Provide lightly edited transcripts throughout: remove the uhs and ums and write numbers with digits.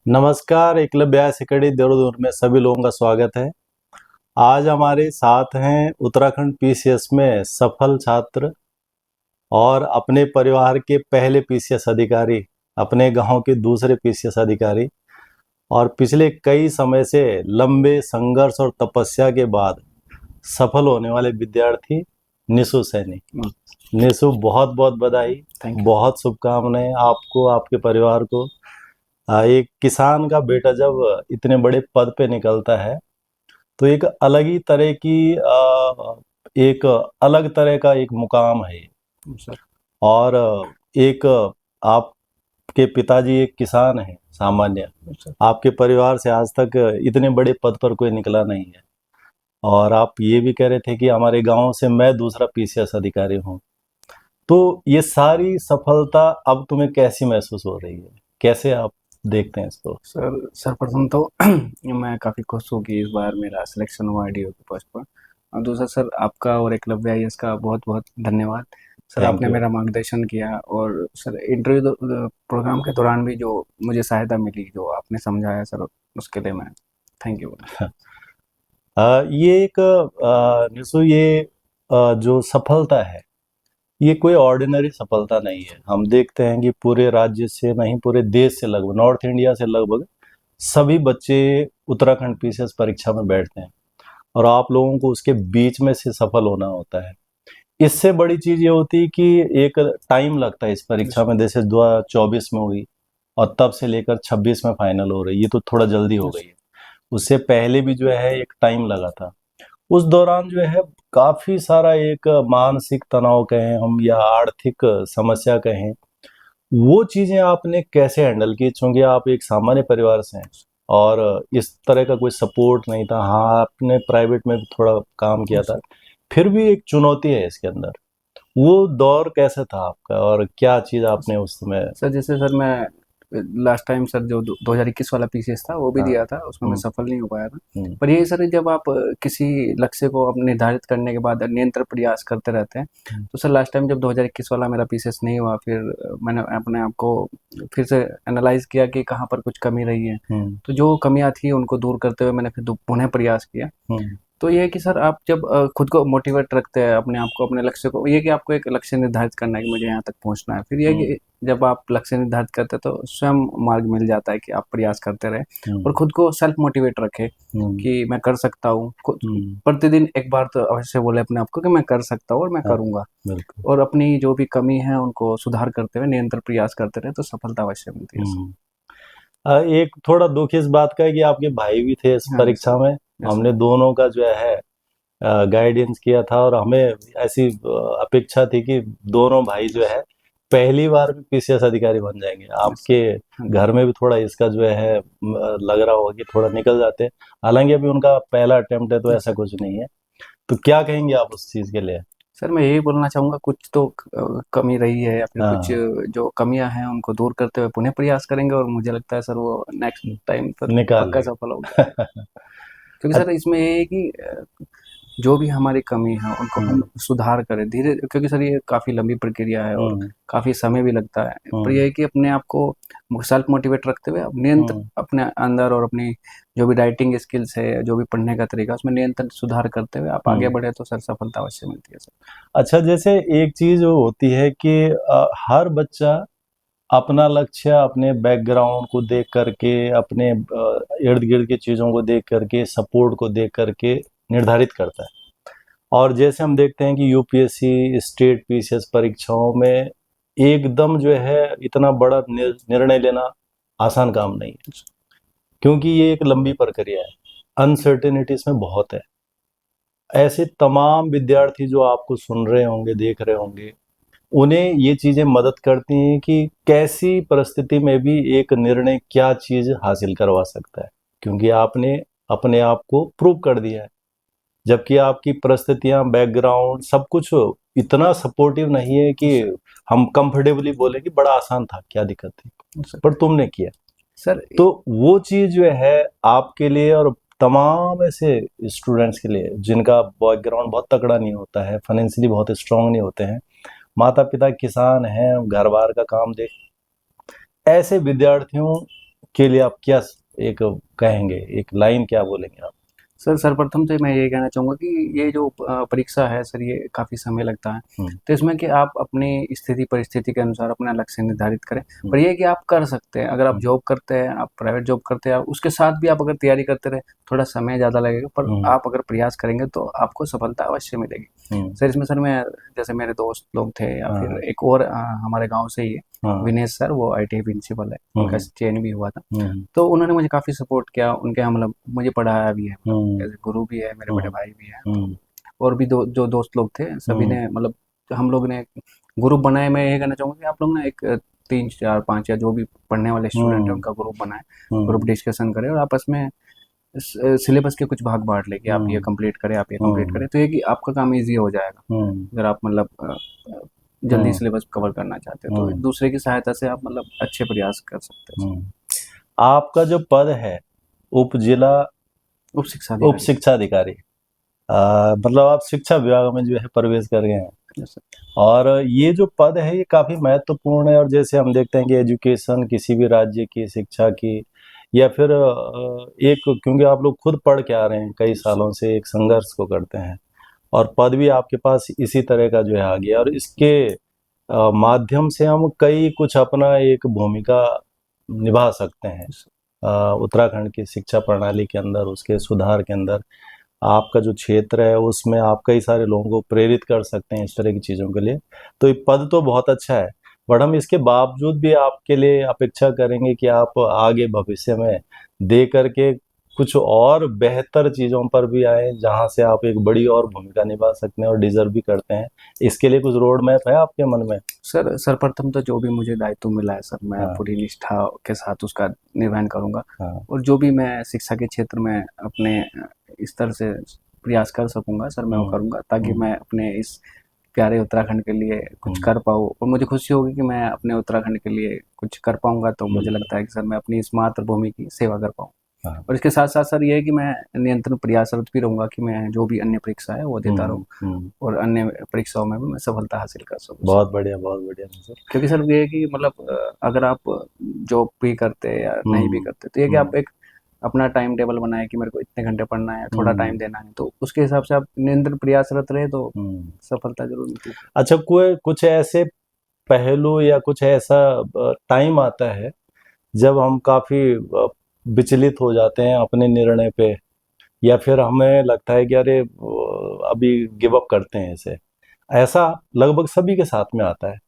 नमस्कार, Eklavya higher secondary Dehradun में सभी लोगों का स्वागत है। आज हमारे साथ हैं उत्तराखंड पीसीएस में सफल छात्र और अपने परिवार के पहले पीसीएस अधिकारी, अपने गांव के दूसरे पीसीएस अधिकारी और पिछले कई समय से लंबे संघर्ष और तपस्या के बाद सफल होने वाले विद्यार्थी निशु सैनी। निशु, बहुत बहुत बधाई, बहुत शुभकामनाएं आपको, आपके परिवार को। एक किसान का बेटा जब इतने बड़े पद पे निकलता है तो एक अलग ही तरह की एक अलग तरह का एक मुकाम है ये। और एक आपके पिताजी एक किसान है सामान्य, आपके परिवार से आज तक इतने बड़े पद पर कोई निकला नहीं है। और आप ये भी कह रहे थे कि हमारे गांव से मैं दूसरा पीसीएस अधिकारी हूँ। तो ये सारी सफलता अब तुम्हें कैसी महसूस हो रही है, कैसे आप देखते हैं इसको? सर्वप्रथम तो मैं काफ़ी खुश हूँ कि इस बार मेरा सिलेक्शन हुआ है डीओ के पोस्ट पर। और दूसरा सर, आपका और एकलव्य आईएएस का बहुत बहुत धन्यवाद। सर, थैंक आपने यू। मेरा मार्गदर्शन किया और सर इंटरव्यू प्रोग्राम के दौरान भी जो मुझे सहायता मिली, जो आपने समझाया सर, उसके लिए मैं थैंक यू। ये एक निशु, ये जो सफलता है ये कोई ऑर्डिनरी सफलता नहीं है। हम देखते हैं कि पूरे राज्य से नहीं, पूरे देश से, लगभग नॉर्थ इंडिया से लगभग सभी बच्चे उत्तराखंड पीसीएस परीक्षा में बैठते हैं और आप लोगों को उसके बीच में से सफल होना होता है। इससे बड़ी चीज ये होती है कि एक टाइम लगता है इस परीक्षा में, जैसे 2024 में हुई और तब से लेकर 26 में फाइनल हो रही है, ये तो थोड़ा जल्दी हो गई है। उससे पहले भी जो है एक टाइम लगा था। उस दौरान जो है काफी सारा एक मानसिक तनाव कहें हम या आर्थिक समस्या कहें, वो चीजें आपने कैसे हैंडल की? चूंकि आप एक सामान्य परिवार से हैं और इस तरह का कोई सपोर्ट नहीं था। हाँ, आपने प्राइवेट में भी थोड़ा काम किया था, फिर भी एक चुनौती है इसके अंदर। वो दौर कैसे था आपका और क्या चीज आपने उस समय? सर, जैसे सर मैं लास्ट टाइम सर जो 2021 वाला पीसीएस था वो भी हाँ। दिया था, उसमें मैं सफल नहीं हो पाया था। हम्म। पर यही सर, जब आप किसी लक्ष्य को अब निर्धारित करने के बाद निरंतर प्रयास करते रहते हैं, तो सर लास्ट टाइम जब 2021 वाला मेरा पीसीएस नहीं हुआ, फिर मैंने अपने आप को फिर से एनालाइज किया कि कहाँ पर कुछ कमी रही है। तो जो कमियां थी उनको दूर करते हुए मैंने फिर पुनः प्रयास किया। तो ये है कि सर, आप जब खुद को मोटिवेट रखते हैं, अपने आप को, अपने लक्ष्य को, ये कि आपको एक लक्ष्य निर्धारित करना है कि मुझे यहाँ तक पहुँचना है। फिर ये है कि जब आप लक्ष्य निर्धारित करते हैं तो स्वयं मार्ग मिल जाता है कि आप प्रयास करते रहें और खुद को सेल्फ मोटिवेट रखें कि मैं कर सकता हूँ। प्रतिदिन एक बार तो अवश्य बोले अपने आप को कि मैं कर सकता हूँ और मैं करूँगा। और अपनी जो भी कमी है उनको सुधार करते हुए निरंतर प्रयास करते रहे तो सफलता अवश्य मिलती है। एक थोड़ा दुख इस बात का है कि आपके भाई भी थे इस परीक्षा में। हमने दोनों का जो है गाइडेंस किया था और हमें ऐसी अपेक्षा थी कि दोनों भाई जो है पहली बार भी पीसीएस अधिकारी बन जाएंगे। आपके घर में भी थोड़ा इसका जो है लग रहा होगा कि थोड़ा निकल जाते हैं। हालांकि अभी उनका पहला अटेम्प्ट है तो ऐसा कुछ नहीं है। तो क्या कहेंगे आप उस चीज के लिए? सर, मैं यही बोलना चाहूँगा, कुछ तो कमी रही है या फिर कुछ जो कमियां हैं उनको दूर करते हुए पुनः प्रयास करेंगे और मुझे लगता है सर वो नेक्स्ट टाइम पर निकाल पक्का लेंगे। सफल होगा। क्योंकि सर इसमें ये है कि जो भी हमारी कमी है उनको हम सुधार करें धीरे, क्योंकि सर ये काफ़ी लंबी प्रक्रिया है और काफ़ी समय भी लगता है। पर यह है कि अपने आप को सेल्फ मोटिवेट रखते हुए निरंतर अपने अंदर और अपनी जो भी राइटिंग स्किल्स है, जो भी पढ़ने का तरीका, उसमें निरंतर सुधार करते हुए आप आगे बढ़े तो सर सफलता अवश्य मिलती है सर। अच्छा, जैसे एक चीज होती है कि हर बच्चा अपना लक्ष्य अपने बैकग्राउंड को देख करके, अपने इर्द गिर्द की चीज़ों को देख करके, सपोर्ट को देख करके निर्धारित करता है। और जैसे हम देखते हैं कि यूपीएससी स्टेट पीसीएस परीक्षाओं में एकदम जो है इतना बड़ा निर्णय लेना आसान काम नहीं है, क्योंकि ये एक लंबी प्रक्रिया है। अनसर्टेनिटी इसमें बहुत है। ऐसे तमाम विद्यार्थी जो आपको सुन रहे होंगे, देख रहे होंगे, उन्हें ये चीज़ें मदद करती हैं कि कैसी परिस्थिति में भी एक निर्णय क्या चीज़ हासिल करवा सकता है, क्योंकि आपने अपने आप को प्रूव कर दिया है। जबकि आपकी परिस्थितियां, बैकग्राउंड, सब कुछ इतना सपोर्टिव नहीं है कि हम कंफर्टेबली बोले कि बड़ा आसान था, क्या दिक्कत थी, पर तुमने किया सर। तो वो चीज़ जो है आपके लिए और तमाम ऐसे स्टूडेंट्स के लिए जिनका बैकग्राउंड बहुत तगड़ा नहीं होता है, फाइनेंशियली बहुत स्ट्रांग नहीं होते हैं, माता पिता किसान हैं, घर बार का काम देख, ऐसे विद्यार्थियों के लिए आप क्या एक कहेंगे, एक लाइन क्या बोलेंगे आप? सर सर्वप्रथम तो मैं ये कहना चाहूँगा कि ये जो परीक्षा है सर, ये काफ़ी समय लगता है। तो इसमें कि आप अपनी स्थिति परिस्थिति के अनुसार अपना लक्ष्य निर्धारित करें। पर ये है कि आप कर सकते हैं, अगर आप जॉब करते हैं, आप प्राइवेट जॉब करते हैं, उसके साथ भी आप अगर तैयारी करते रहे, थोड़ा समय ज़्यादा लगेगा, पर आप अगर प्रयास करेंगे तो आपको सफलता अवश्य मिलेगी। सर इसमें सर मैं, जैसे मेरे दोस्त लोग थे या फिर एक और हमारे गाँव से ही है, विनेश सर, वो ITI प्रिंसिपल है, उनका चयन भी हुआ था। तो उन्होंने मुझे काफ़ी सपोर्ट किया, उनके यहाँ मतलब मुझे पढ़ाया भी है, एज़ गुरु भी है, मेरे बड़े भाई भी हैं, तो और भी जो दोस्त लोग थे सभी ने मतलब हम लोग ने ग्रुप बनाए। मैं ये कहना चाहूँगा कि आप लोग ना एक 3, 4, 5 या जो भी पढ़ने वाले स्टूडेंट हैं उनका ग्रुप बनाएँ, ग्रुप डिस्कशन करें और आपस में सिलेबस के कुछ भाग बाँट लें कि आप ये कंप्लीट करें, आप ये कंप्लीट करें, तो ये कि आपका काम ईज़ी हो जाएगा। अगर आप मतलब जल्दी सिलेबस कवर करना चाहते हैं, तो एक दूसरे की सहायता से आप मतलब अच्छे प्रयास कर सकते हैं। आपका जो पद है उप जिला उप शिक्षा अधिकारी, मतलब आप शिक्षा विभाग में जो है प्रवेश कर गए हैं। और ये जो पद है ये काफी महत्वपूर्ण है, और जैसे हम देखते हैं कि एजुकेशन किसी भी राज्य की शिक्षा की या फिर एक, क्योंकि आप लोग खुद पढ़ के आ रहे हैं कई सालों से, एक संघर्ष को करते हैं, और पद भी आपके पास इसी तरह का जो है आ गया, और इसके माध्यम से हम कई कुछ अपना एक भूमिका निभा सकते हैं उत्तराखंड की शिक्षा प्रणाली के अंदर, उसके सुधार के अंदर। आपका जो क्षेत्र है उसमें आप कई सारे लोगों को प्रेरित कर सकते हैं इस तरह की चीज़ों के लिए। तो ये पद तो बहुत अच्छा है, बट हम इसके बावजूद भी आपके लिए अपेक्षा करेंगे कि आप आगे भविष्य में दे करके कुछ और बेहतर चीज़ों पर भी आए, जहां से आप एक बड़ी और भूमिका निभा सकते हैं और डिजर्व भी करते हैं। इसके लिए कुछ रोड मैप है आपके मन में? सर सर्वप्रथम तो जो भी मुझे दायित्व मिला है सर, मैं पूरी निष्ठा के साथ उसका निर्वहन करूँगा। और जो भी मैं शिक्षा के क्षेत्र में अपने स्तर से प्रयास कर सकूँगा सर, मैं वो करूँगा, ताकि मैं अपने इस प्यारे उत्तराखंड के लिए कुछ कर पाऊँ, और मुझे खुशी होगी कि मैं अपने उत्तराखंड के लिए कुछ कर पाऊँगा। तो मुझे लगता है कि सर मैं अपनी इस मातृभूमि की सेवा कर पाऊँ। और इसके साथ-साथ सर ये है कि मैं निरंतर प्रयासरत भी रहूँगा कि मैं जो भी अन्य परीक्षा है वो देता रहूँ, और अन्य परीक्षाओं में भी मैं सफलता हासिल कर सकूँ। बहुत बढ़िया सर। क्योंकि सर ये है कि मतलब अगर आप जॉब भी करते हैं या नहीं भी करते, तो ये कि आप एक अपना टाइम टेबल बनाएँ कि मेरे को इतने घंटे पढ़ना है, थोड़ा टाइम देना है, तो उसके हिसाब से आप निरंतर प्रयासरत रहे तो सफलता ज़रूर मिलती है। अच्छा, कोई कुछ ऐसे पहलू या कुछ ऐसा टाइम आता है जब हम काफ़ी विचलित हो जाते हैं अपने निर्णय पे, या फिर हमें लगता है कि अरे अभी गिव अप करते हैं इसे? ऐसा लगभग सभी के साथ में आता है।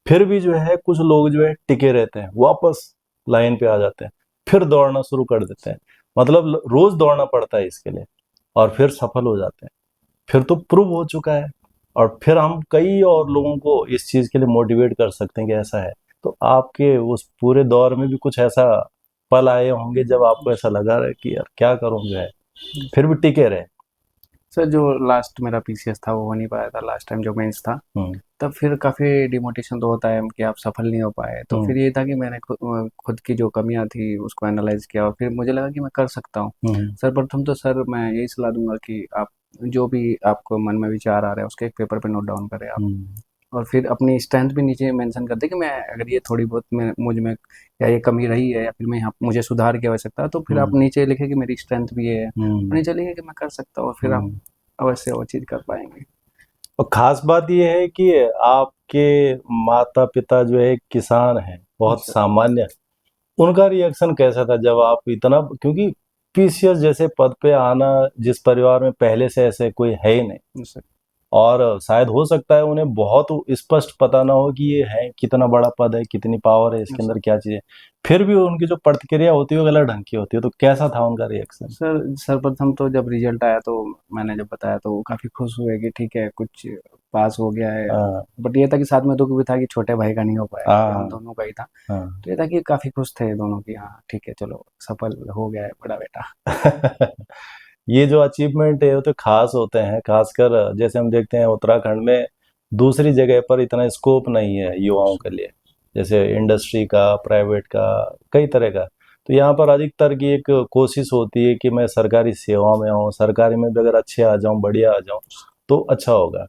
फिर भी जो है कुछ लोग जो है टिके रहते हैं, वापस लाइन पे आ जाते हैं, फिर दौड़ना शुरू कर देते हैं। मतलब रोज दौड़ना पड़ता है इसके लिए, और फिर सफल हो जाते हैं। फिर तो प्रूव हो चुका है, और फिर हम कई और लोगों को इस चीज़ के लिए मोटिवेट कर सकते हैं कि ऐसा है। तो आपके उस पूरे दौर में भी कुछ ऐसा पल आए होंगे जब आपको ऐसा लगा रहा है कि यार क्या करूँ जो है, फिर भी टिके रहे? सर जो लास्ट मेरा PCS था वो हो नहीं पाया था, लास्ट टाइम जो मेंस था, तब फिर काफ़ी डिमोटिवेशन तो होता है कि आप सफल नहीं हो पाए। तो फिर ये था कि मैंने खुद की जो कमियां थी उसको एनालाइज किया, और फिर मुझे लगा कि मैं कर सकता हूँ। सर्वप्रथम तो सर मैं यही सलाह दूंगा कि आप जो भी आपको मन में विचार आ रहा है उसके एक पेपर पे नोट डाउन करें आप, और फिर अपनी स्ट्रेंथ भी नीचे मेंशन कर दें कि मैं अगर ये थोड़ी बहुत मुझ में या ये कमी रही है या फिर मैं यहाँ मुझे सुधार की आवश्यकता है, तो फिर आप नीचे लिखें कि मेरी स्ट्रेंथ भी ये है, और नीचे लिखें कि मैं कर सकता हूँ, और फिर आप अवश्य वो चीज़ कर पाएंगे। और खास बात ये है कि आपके माता पिता जो है किसान हैं, बहुत सामान्य। उनका रिएक्शन कैसा था जब आप इतना, क्योंकि PCS जैसे पद पे आना, जिस परिवार में पहले से ऐसे कोई है ही नहीं, और शायद हो सकता है उन्हें बहुत स्पष्ट पता ना हो कि ये है कितना बड़ा पद है, कितनी पावर है इसके अंदर, क्या चीज़ है, फिर भी उनकी जो प्रतिक्रिया होती है वो अलग ढंग की होती है। तो कैसा था उनका रिएक्शन? सर सर्वप्रथम तो जब रिजल्ट आया तो मैंने जब बताया तो वो काफ़ी खुश हुए कि ठीक है कुछ पास हो गया है। बट ये था कि साथ में दुख भी था कि छोटे भाई का नहीं हो पाया, हम दोनों का ही था। तो ये था कि काफ़ी खुश थे दोनों की, हाँ ठीक है चलो सफल हो गया है बड़ा बेटा। ये जो अचीवमेंट है वो तो खास होते हैं, खासकर जैसे हम देखते हैं उत्तराखंड में दूसरी जगह पर इतना स्कोप नहीं है युवाओं के लिए, जैसे इंडस्ट्री का, प्राइवेट का, कई तरह का। तो यहाँ पर अधिकतर की एक कोशिश होती है कि मैं सरकारी सेवा में आऊँ, सरकारी में भी अगर अच्छे आ जाऊँ, बढ़िया आ जाऊँ तो अच्छा होगा।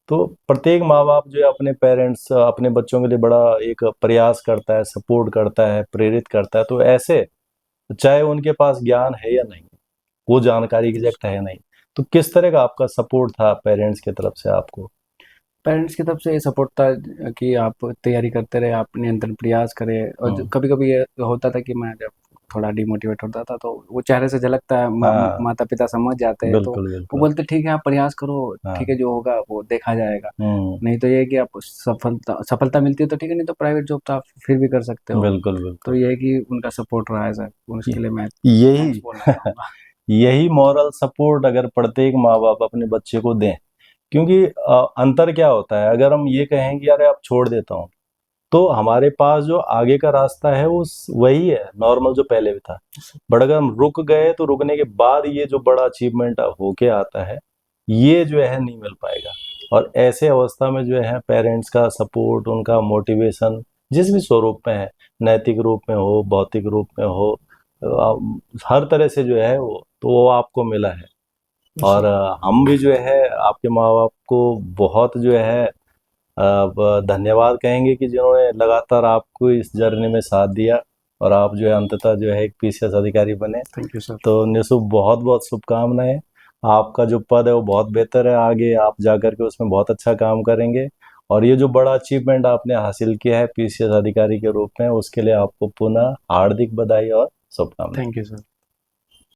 तो प्रत्येक माँ बाप जो है अपने पेरेंट्स, अपने बच्चों के लिए बड़ा एक प्रयास करता है, सपोर्ट करता है, प्रेरित करता है। तो ऐसे चाहे उनके पास ज्ञान है या नहीं, वो जानकारी एग्जैक्ट है या नहीं। तो किस तरह का आपका सपोर्ट था पेरेंट्स की तरफ से आपको? पेरेंट्स की तरफ से ये सपोर्ट था कि आप तैयारी करते रहे, आप निरंतर प्रयास करें। और हम्म। कभी कभी ये होता था कि मैं जब थोड़ा डिमोटिवेट होता था तो वो चेहरे से झलकता है, हाँ, माता पिता समझ जाते हैं, तो बिल्कुल वो बिल्कुल। बोलते ठीक है आप प्रयास करो, ठीक है हाँ। जो होगा वो देखा जाएगा। हम्म। नहीं तो ये है कि आप सफलता मिलती है तो ठीक है, नहीं तो प्राइवेट जॉब तो आप फिर भी कर सकते हो। बिल्कुल तो बिल्कुल। ये है कि उनका सपोर्ट रहा है सर, ये- उसके लिए मैं थैंक्स यही बोलना चाहूँगा। यही मॉरल सपोर्ट अगर प्रत्येक माँ बाप अपने बच्चे को दें, क्योंकि अंतर क्या होता है, अगर हम ये कहें कि अरे आप छोड़ देता हूँ, तो हमारे पास जो आगे का रास्ता है वो वही है नॉर्मल जो पहले भी था। बट अगर हम रुक गए तो रुकने के बाद ये जो बड़ा अचीवमेंट होके आता है, ये जो है नहीं मिल पाएगा। और ऐसे अवस्था में जो है पेरेंट्स का सपोर्ट, उनका मोटिवेशन जिस भी स्वरूप में है, नैतिक रूप में हो, भौतिक रूप में हो, हर तरह से जो है वो आपको मिला है। और हम भी जो है आपके माँ बाप को बहुत जो है धन्यवाद कहेंगे कि जिन्होंने लगातार आपको इस जर्नी में साथ दिया और आप जो है अंततः जो है एक पीसीएस अधिकारी बने। Thank you sir. तो निशु, बहुत बहुत शुभकामनाएं। आपका जो पद है वो बहुत बेहतर है, आगे आप जाकर के उसमें बहुत अच्छा काम करेंगे। और ये जो बड़ा अचीवमेंट आपने हासिल किया है पीसीएस अधिकारी के रूप में, उसके लिए आपको पुनः हार्दिक बधाई और शुभकामनाएं। Thank you sir.